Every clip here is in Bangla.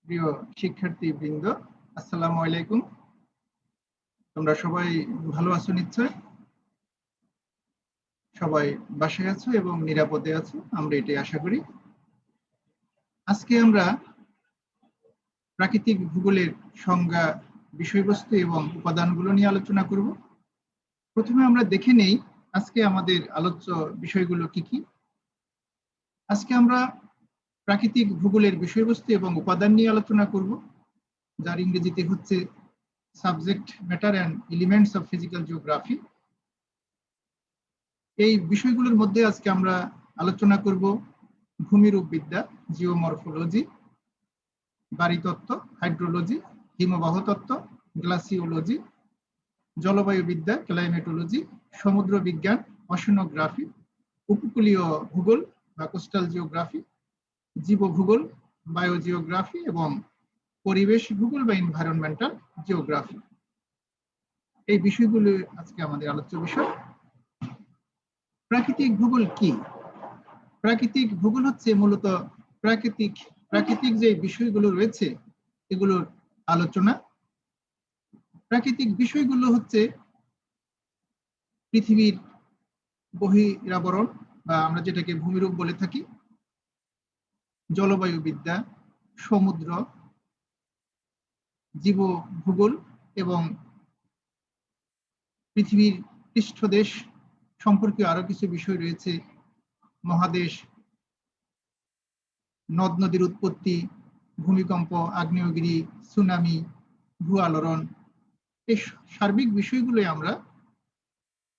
প্রিয় শিক্ষার্থীবৃন্দ, আসসালামু আলাইকুম। তোমরা সবাই ভালো আছো নিশ্চয়? সবাই বাসায় আছো এবং নিরাপদে আছো, আমরা এটাই আশা করি। আজকে আমরা প্রাকৃতিক ভূগোলের সংজ্ঞা, বিষয়বস্তু এবং উপাদানগুলো নিয়ে আলোচনা করব। প্রথমে আমরা দেখে নেই আজকে আমাদের আলোচ্য বিষয়গুলো কি কি। আজকে আমরা প্রাকৃতিক ভূগোলের বিষয়বস্তু এবং উপাদান নিয়ে আলোচনা করব, যার ইংরেজিতে হচ্ছে subject matter and elements of physical geography. এই বিষয়গুলোর মধ্যে আজকে আমরা আলোচনা করব ভূমিরূপবিদ্যা, জিওমরফোলজি, বাড়িতত্ত্ব, হাইড্রোলজি, হিমবাহ তত্ত্ব, গ্লাসিওলজি, জলবায়ুবিদ্যা, ক্লাইমেটোলজি, সমুদ্র বিজ্ঞান, অশনোগ্রাফি, উপকূলীয় ভূগোল বা কোস্টাল জিওগ্রাফি, জীবভূগোল, বায়োজিওগ্রাফি এবং পরিবেশ ভূগোল বা এনভায়রনমেন্টাল জিওগ্রাফি। এই বিষয়গুলো আজকে আমাদের আলোচ্য বিষয়। প্রাকৃতিক ভূগোল কি? প্রাকৃতিক ভূগোল হচ্ছে মূলত প্রাকৃতিক যে বিষয়গুলো রয়েছে এগুলোর আলোচনা। প্রাকৃতিক বিষয়গুলো হচ্ছে পৃথিবীর বহিরাবরণ বা আমরা যেটাকে ভূমিরূপ বলে থাকি, জলবায়ুবিদ্যা, সমুদ্র, জীবভূগোল এবং পৃথিবীর পৃষ্ঠদেশ সম্পর্কীয় আরো কিছু বিষয় রয়েছে, মহাদেশ, নদ নদীর উৎপত্তি, ভূমিকম্প, আগ্নেয়গিরি, সুনামি, ভূ আলোড়ন। এই সার্বিক বিষয়গুলোই আমরা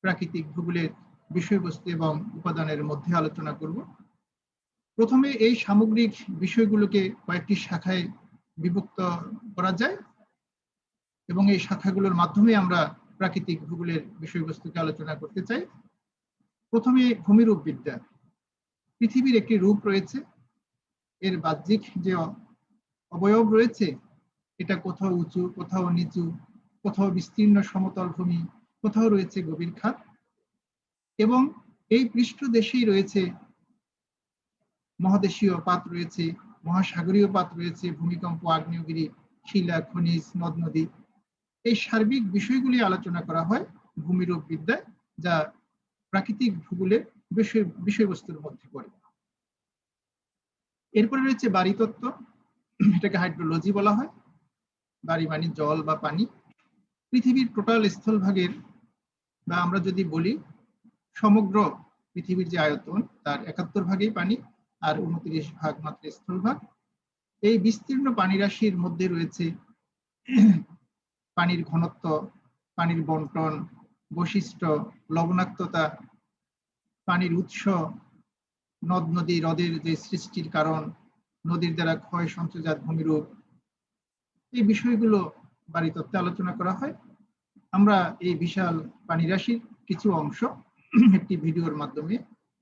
প্রাকৃতিক ভূগোলের বিষয়বস্তু এবং উপাদানের মধ্যে আলোচনা করব। প্রথমে এই সামগ্রিক বিষয়গুলোকে কয়েকটি শাখায় বিভক্ত করা যায় এবং এই শাখাগুলোর মাধ্যমে আমরা প্রাকৃতিক ভূগোলের বিষয়বস্তুকে আলোচনা করতে চাই। প্রথমে ভূমিরূপবিদ্যা। পৃথিবীর একটি রূপ রয়েছে, এর বাহ্যিক যে অবয়ব রয়েছে এটা কোথাও উঁচু, কোথাও নিচু, কোথাও বিস্তীর্ণ সমতল ভূমি, কোথাও রয়েছে গভীর খাত এবং এই পৃষ্ঠদেশেই রয়েছে মহাদেশীয় পাত রয়েছে, মহাসাগরীয় পাত রয়েছে, ভূমিকম্প, আগ্নেয়গিরি, শিলা, খনিজ, নদ নদী। এই সার্বিক বিষয়গুলি আলোচনা করা হয় ভূমিরূপবিদ্যায়, যা প্রাকৃতিক ভূগোলের বিষয়বস্তুর মধ্যে পড়ে। এরপরে রয়েছে বাড়িতত্ত্ব, এটাকে হাইড্রোলজি বলা হয়। বাড়ি মানে জল বা পানি। পৃথিবীর টোটাল স্থলভাগের বা আমরা যদি বলি সমগ্র পৃথিবীর যে আয়তন তার ৭১ ভাগই পানি আর ২৯ ভাগ মাত্র স্থলভাগ। এই বিস্তীর্ণ পানি রাশির মধ্যে রয়েছে পানির ঘনত্ব, পানির বন্টন, বৈশিষ্ট্য, লবণাক্ততা, পানির উৎস, নদ নদী, হ্রদের যে সৃষ্টির কারণ, নদীর দ্বারা ক্ষয় সঞ্চয়জাত ভূমিরূপ। এই বিষয়গুলো বাড়িতত্ত্বে আলোচনা করা হয়। আমরা এই বিশাল পানি রাশির কিছু অংশ একটি ভিডিওর মাধ্যমে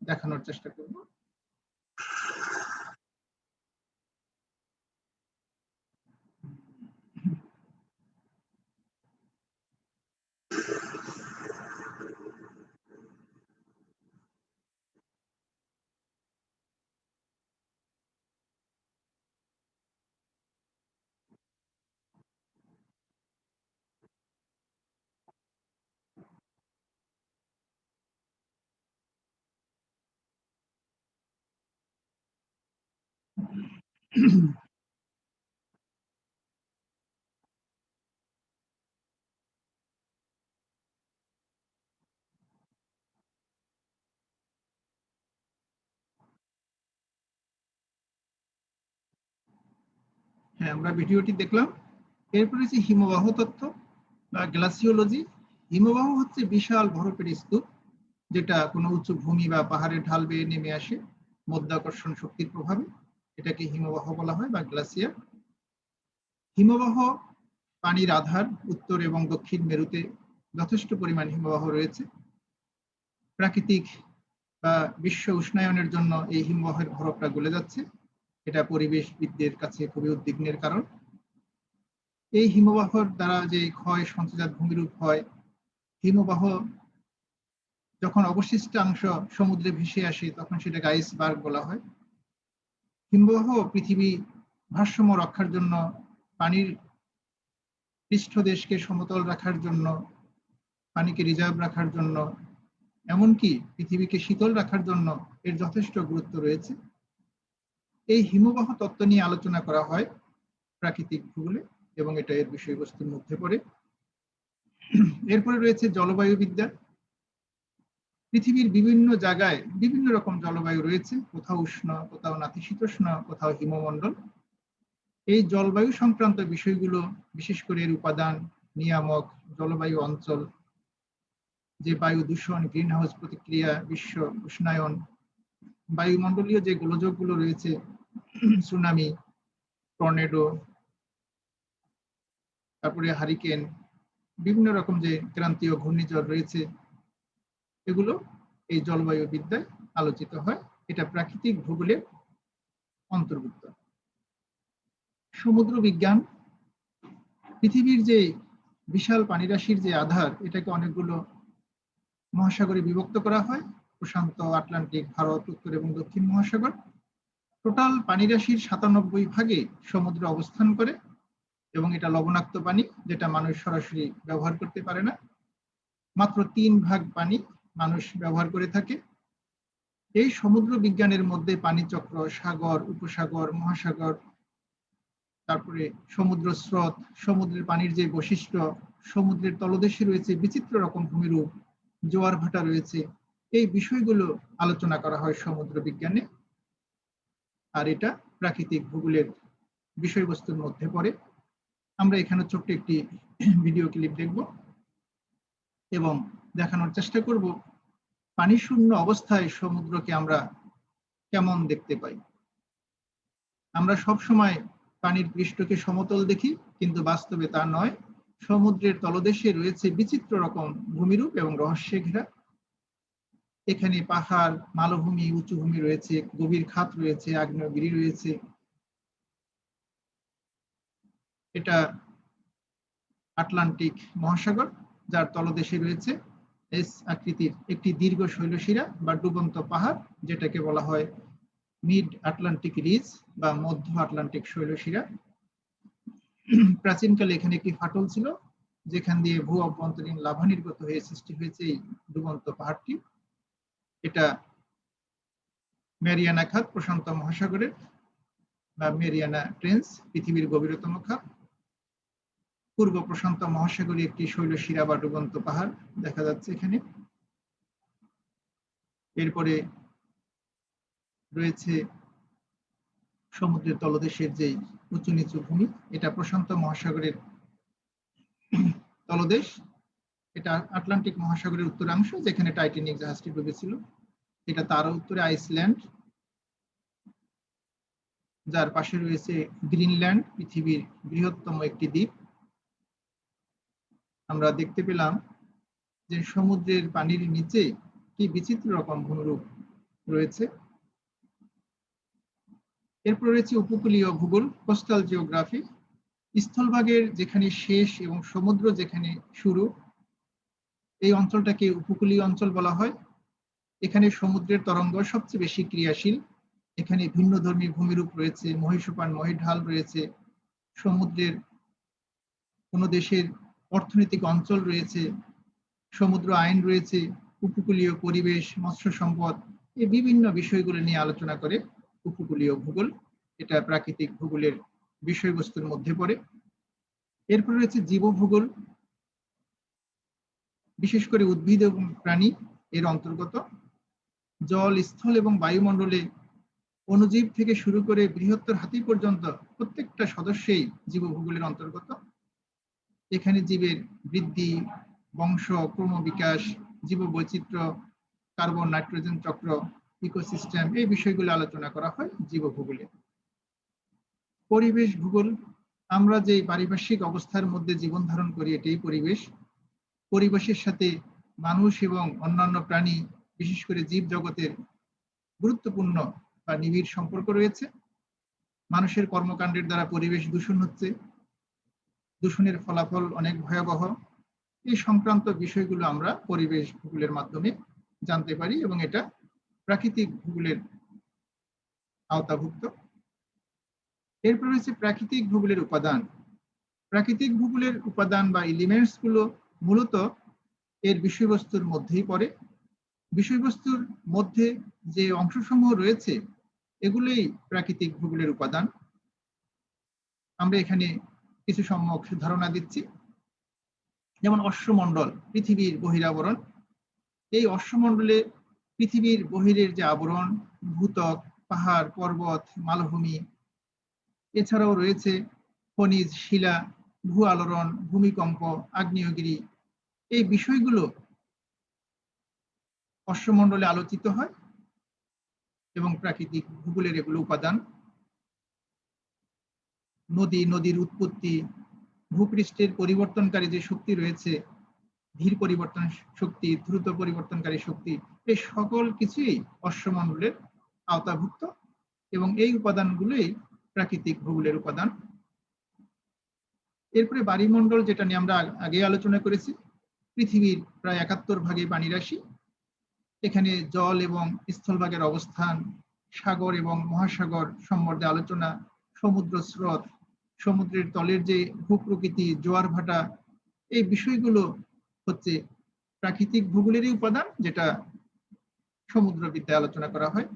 দেখানোর চেষ্টা করব। হ্যাঁ, আমরা ভিডিওটি দেখলাম। এরপরে হচ্ছে হিমবাহ তত্ত্ব বা গ্লাসিওলজি। হিমবাহ হচ্ছে বিশাল বরফের স্তূপ, যেটা কোনো উঁচু ভূমি বা পাহাড়ের ঢাল বেয়ে নেমে আসে মাধ্যাকর্ষণ শক্তির প্রভাবে। এটাকে হিমবাহ বলা হয় বা গ্লাসিয়ার। হিমবাহ পানির আধার, উত্তর এবং দক্ষিণ মেরুতে যথেষ্ট পরিমাণ হিমবাহ রয়েছে। প্রাকৃতিক বা বিশ্ব উষ্ণায়নের জন্য এই হিমবাহের বরফটা গলে যাচ্ছে, এটা পরিবেশবিদদের কাছে খুবই উদ্বিগ্নের কারণ। এই হিমবাহর দ্বারা যে ক্ষয় সঞ্চয়জাত ভূমিরূপ হয়, হিমবাহ যখন অবশিষ্টাংশ সমুদ্রে ভেসে আসে তখন সেটাকে আইসবার্গ বলা হয়। হিমবাহ পৃথিবী ভারসাম্য রক্ষার জন্য, পানির পৃষ্ঠদেশকে সমতল রাখার জন্য, পানিকে রিজার্ভ রাখার জন্য, এমনকি পৃথিবীকে শীতল রাখার জন্য এর যথেষ্ট গুরুত্ব রয়েছে। এই হিমবাহ তত্ত্ব নিয়ে আলোচনা করা হয় প্রাকৃতিক ভূগোলে এবং এটা এর বিষয়বস্তুর মধ্যে পড়ে। এরপরে রয়েছে জলবায়ু বিদ্যা। পৃথিবীর বিভিন্ন জায়গায় বিভিন্ন রকম জলবায়ু রয়েছে, কোথাও উষ্ণ, কোথাও নাতিশীতোষ্ণ, কোথাও হিমমণ্ডল। এই জলবায়ু সংক্রান্ত বিষয়গুলো, বিশেষ করে এর উপাদান, নিয়ামক, জলবায়ু অঞ্চল, যে বায়ু দূষণ, গ্রিন হাউস প্রতিক্রিয়া, বিশ্ব উষ্ণায়ন, বায়ুমণ্ডলীয় যে গোলযোগগুলো রয়েছে, সুনামি, টর্নেডো, তারপরে হারিকেন, বিভিন্ন রকম যে ক্রান্তীয় ঘূর্ণিঝড় রয়েছে, এগুলো এই জলবায়ু বিদ্যায় আলোচিত হয়। এটা প্রাকৃতিক ভূগোলের অন্তর্ভুক্ত। সমুদ্র বিজ্ঞান। পৃথিবীর যে বিশাল পানিরাশির যে আধার, এটাকে অনেকগুলো মহাসাগরে বিভক্ত করা হয়, প্রশান্ত, আটলান্টিক, ভারত, উত্তর এবং দক্ষিণ মহাসাগর। টোটাল পানিরাশির 97 ভাগে সমুদ্র অবস্থান করে এবং এটা লবণাক্ত পানি, যেটা মানুষ সরাসরি ব্যবহার করতে পারে না। মাত্র 3 ভাগ পানি মানুষ ব্যবহার করে থাকে। এই সমুদ্র বিজ্ঞানের মধ্যে পানিচক্র, সাগর, উপসাগর, মহাসাগর, তারপরে সমুদ্র স্রোত, সমুদ্রের পানির যে বৈশিষ্ট্য, সমুদ্রের তলদেশে রয়েছে বিচিত্র রকম ভূমিরূপ, জোয়ার ভাটা রয়েছে, এই বিষয়গুলো আলোচনা করা হয় সমুদ্র বিজ্ঞানে। আর এটা প্রাকৃতিক ভূগোলের বিষয়বস্তুর মধ্যে পড়ে। আমরা এখানে ছোট্ট একটি ভিডিও ক্লিপ দেখব এবং দেখানোর চেষ্টা করব পানি শূন্য অবস্থায় সমুদ্রকে আমরা কেমন দেখতে পাই। আমরা সব সময় পানির পৃষ্ঠকে সমতল দেখি, কিন্তু বাস্তবে তা নয়। সমুদ্রের তলদেশে রয়েছে বিচিত্র রকম ভূমিরূপ এবং রহস্যে ঘেরা। এখানে পাহাড়, মালভূমি, উঁচু ভূমি রয়েছে, গভীর খাত রয়েছে, আগ্নেয়গিরি রয়েছে। এটা আটলান্টিক মহাসাগর, যার তলদেশে রয়েছে এস আকৃতির একটি দীর্ঘ শৈলশিরা বা ডুবন্ত পাহাড়, যেটাকে বলা হয় মিড আটলান্টিক রিজ বা মধ্য আটলান্টিক শৈলশিরা। প্রাচীনকালে এখানে একটি ফাটল ছিল, যেখান দিয়ে ভূ অভ্যন্তরীণ লাভা নির্গত হয়ে সৃষ্টি হয়েছে এই ডুবন্ত পাহাড়টি। এটা মেরিয়ানা খাত, প্রশান্ত মহাসাগরের বা মেরিয়ানা ট্রেন্স, পৃথিবীর গভীরতম খাত। পূর্ব প্রশান্ত মহাসাগরে একটি শৈলশিরা বা ডুবন্ত পাহাড় দেখা যাচ্ছে এখানে। এরপরে রয়েছে সমুদ্রের তলদেশের যে উঁচু নিচু ভূমি, এটা প্রশান্ত মহাসাগরের তলদেশ। এটা আটলান্টিক মহাসাগরের উত্তরাংশ, যেখানে টাইটানিক জাহাজটি ডুবেছিল। এটা তার উত্তরে আইসল্যান্ড, যার পাশে রয়েছে গ্রিনল্যান্ড, পৃথিবীর বৃহত্তম একটি দ্বীপ। আমরা দেখতে পেলাম যে সমুদ্রের পানির নিচে কি বিচিত্র রকম ভূমিরূপ রয়েছে। এরপর রয়েছে উপকূলীয় ভূগোল, কোস্টাল জিওগ্রাফি। স্থলভাগের যেখানে শেষ এবং সমুদ্র যেখানে শুরু, এই অঞ্চলটাকে উপকূলীয় অঞ্চল বলা হয়। এখানে সমুদ্রের তরঙ্গ সবচেয়ে বেশি ক্রিয়াশীল। এখানে ভিন্নধর্মী ভূমিরূপ রয়েছে, মহীসোপান, মহীঢাল রয়েছে, সমুদ্রের কোনো দেশের অর্থনৈতিক অঞ্চল রয়েছে, সমুদ্র আইন রয়েছে, উপকূলীয় পরিবেশ, মৎস্য সম্পদ, এই বিভিন্ন বিষয়গুলো নিয়ে আলোচনা করে উপকূলীয় ভূগোল। এটা প্রাকৃতিক ভূগোলের বিষয়বস্তুর মধ্যে পড়ে। এরপর রয়েছে জীবভূগোল, বিশেষ করে উদ্ভিদ এবং প্রাণী এর অন্তর্গত। জল, স্থল এবং বায়ুমণ্ডলে অণুজীব থেকে শুরু করে বৃহত্তর হাতি পর্যন্ত প্রত্যেকটা সদস্যই জীবভূগোলের অন্তর্গত। এখানে জীবের বৃদ্ধি, বংশ, ক্রমবিকাশ, জীববৈচিত্র্য, কার্বন নাইট্রোজেন চক্র, ইকোসিস্টেম, এই বিষয়গুলো আলোচনা করা হয় জীবভূগোলে। পরিবেশ ভূগোল, আমরা যে পারিপার্শ্বিক অবস্থার মধ্যে জীবন ধারণ করি, এটাই পরিবেশ। পরিবেশের সাথে মানুষ এবং অন্যান্য প্রাণী, বিশেষ করে জীব জগতের গুরুত্বপূর্ণ বা নিবিড় সম্পর্ক রয়েছে। মানুষের কর্মকাণ্ডের দ্বারা পরিবেশ দূষণ হচ্ছে, দূষণের ফলাফল অনেক ভয়াবহ। এই সংক্রান্ত বিষয়গুলো আমরা পরিবেশ ভূগোলের মাধ্যমে জানতে পারি এবং এটা প্রাকৃতিক ভূগোলের আওতাভুক্ত। এরপর রয়েছে প্রাকৃতিক ভূগোলের উপাদান। প্রাকৃতিক ভূগোলের উপাদান বা এলিমেন্টস গুলো মূলত এর বিষয়বস্তুর মধ্যেই পড়ে। বিষয়বস্তুর মধ্যে যে অংশসমূহ রয়েছে এগুলোই প্রাকৃতিক ভূগোলের উপাদান। আমরা এখানে কিছু সম্যক ধারণা দিচ্ছি। যেমন অশ্বমণ্ডল, পৃথিবীর বহিরাবরণ। এই অশ্বমণ্ডলে পৃথিবীর বহিরের যে আবরণ, ভূত্বক, পাহাড়, পর্বত, মালভূমি, এছাড়াও রয়েছে খনিজ, শিলা, ভূ আলোড়ন, ভূমিকম্প, আগ্নেয়গিরি। এই বিষয়গুলো অশ্বমণ্ডলে আলোচিত হয় এবং প্রাকৃতিক ভূগোলের এগুলো উপাদান। নদী, নদীর উৎপত্তি, ভূপৃষ্ঠের পরিবর্তনকারী যে শক্তি রয়েছে, ধীর পরিবর্তন শক্তি, দ্রুত পরিবর্তনকারী শক্তি, এই সকল কিছুই অশ্বমণ্ডলের আওতাভুক্ত এবং এই উপাদানগুলোই প্রাকৃতিক ভূগোলের উপাদান। এরপরে বায়ুমণ্ডল, যেটা নিয়ে আমরা আগে আলোচনা করেছি। পৃথিবীর প্রায় ৭১ ভাগে পানি রাশি। এখানে জল এবং স্থলভাগের অবস্থান, সাগর এবং মহাসাগর সম্বন্ধে আলোচনা, সমুদ্র স্রোত, সমুদ্রের তলের যে ভূপ্রকৃতি, জোয়ার ভাটা, এই বিষয়গুলো হচ্ছে প্রাকৃতিক ভূগোলেরই উপাদান, যেটা সমুদ্রবিদ্যায় আলোচনা করা হয়।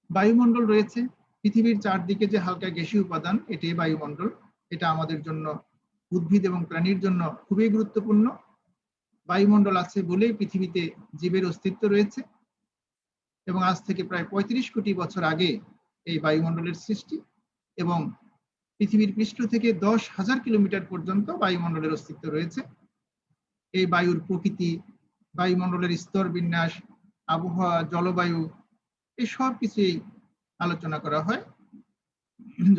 বায়ুমণ্ডল রয়েছে পৃথিবীর চারদিকে যে হালকা গ্যাসীয় উপাদান, এটাই বায়ুমণ্ডল। এটা আমাদের জন্য, উদ্ভিদ এবং প্রাণীর জন্য খুবই গুরুত্বপূর্ণ। বায়ুমণ্ডল আছে বলেই পৃথিবীতে জীবের অস্তিত্ব রয়েছে এবং আজ থেকে প্রায় ৩৫ কোটি বছর আগে এই বায়ুমণ্ডলের সৃষ্টি এবং পৃথিবীর পৃষ্ঠ থেকে ১০,০০০ কিলোমিটার পর্যন্ত বায়ুমণ্ডলের অস্তিত্ব রয়েছে। এই বায়ুর প্রকৃতি, বায়ুমণ্ডলের স্তর বিন্যাস, আবহাওয়া, জলবায়ু, এই সব কিছুই আলোচনা করা হয়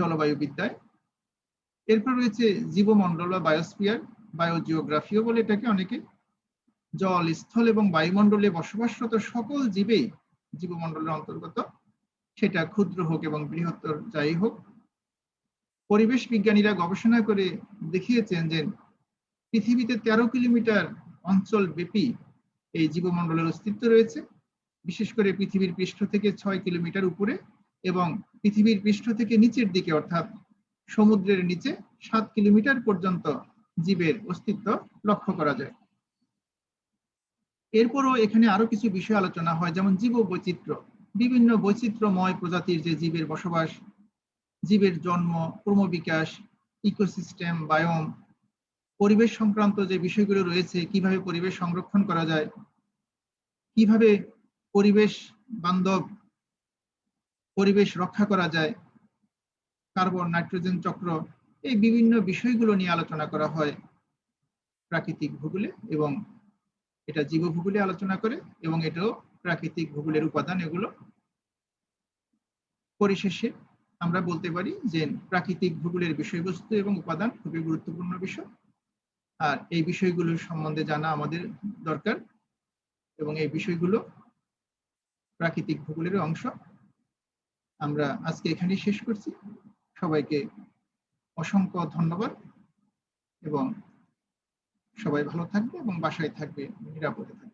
জলবায়ু বিদ্যায়। এরপর রয়েছে জীবমণ্ডল বা বায়োস্ফিয়ার, বায়োজিওগ্রাফিও বলে এটাকে অনেকে। জল, স্থল এবং বায়ুমণ্ডলে বসবাসরত সকল জীবেই জীবমণ্ডলের অন্তর্গত, সেটা ক্ষুদ্র হোক এবং বৃহত্তর যাই হোক। পরিবেশ বিজ্ঞানীরা গবেষণা করে দেখিয়েছেন যে পৃথিবীতে ১৩ কিলোমিটার অঞ্চল ব্যাপী এই জীবমণ্ডলের অস্তিত্ব রয়েছে, বিশেষ করে পৃথিবীর পৃষ্ঠ থেকে ৬ কিলোমিটার উপরে এবং পৃথিবীর পৃষ্ঠ থেকে নিচের দিকে অর্থাৎ সমুদ্রের নিচে ৭ কিলোমিটার পর্যন্ত জীবের অস্তিত্ব লক্ষ্য করা যায়। এরপরও এখানে আরো কিছু বিষয় আলোচনা হয়, যেমন জীব বৈচিত্র্য। বিভিন্ন বৈচিত্র্যময় প্রজাতির যে জীবের বসবাস, জীবের জন্ম, ক্রমবিকাশ, ইকোসিস্টেম, বায়োম, পরিবেশ সংক্রান্ত যে বিষয়গুলো রয়েছে, কিভাবে পরিবেশ সংরক্ষণ করা যায়, কিভাবে পরিবেশ বান্ধব পরিবেশ রক্ষা করা যায়, কার্বন নাইট্রোজেন চক্র, এই বিভিন্ন বিষয়গুলো নিয়ে আলোচনা করা হয় প্রাকৃতিক ভূগোলে এবং এটা জীবভূগোলে আলোচনা করে এবং এটাও প্রাকৃতিক ভূগোলের উপাদান। এগুলো পরিশেষে আমরা বলতে পারি যে প্রাকৃতিক ভূগোলের বিষয়বস্তু এবং উপাদান খুবই গুরুত্বপূর্ণ বিষয়, আর এই বিষয়গুলোর সম্বন্ধে জানা আমাদের দরকার এবং এই বিষয়গুলো প্রাকৃতিক ভূগোলের অংশ। আমরা আজকে এখানেই শেষ করছি। সবাইকে অসংখ্য ধন্যবাদ এবং সবাই ভালো থাকবে এবং বাসায় থাকবে, নিরাপদে থাকবে।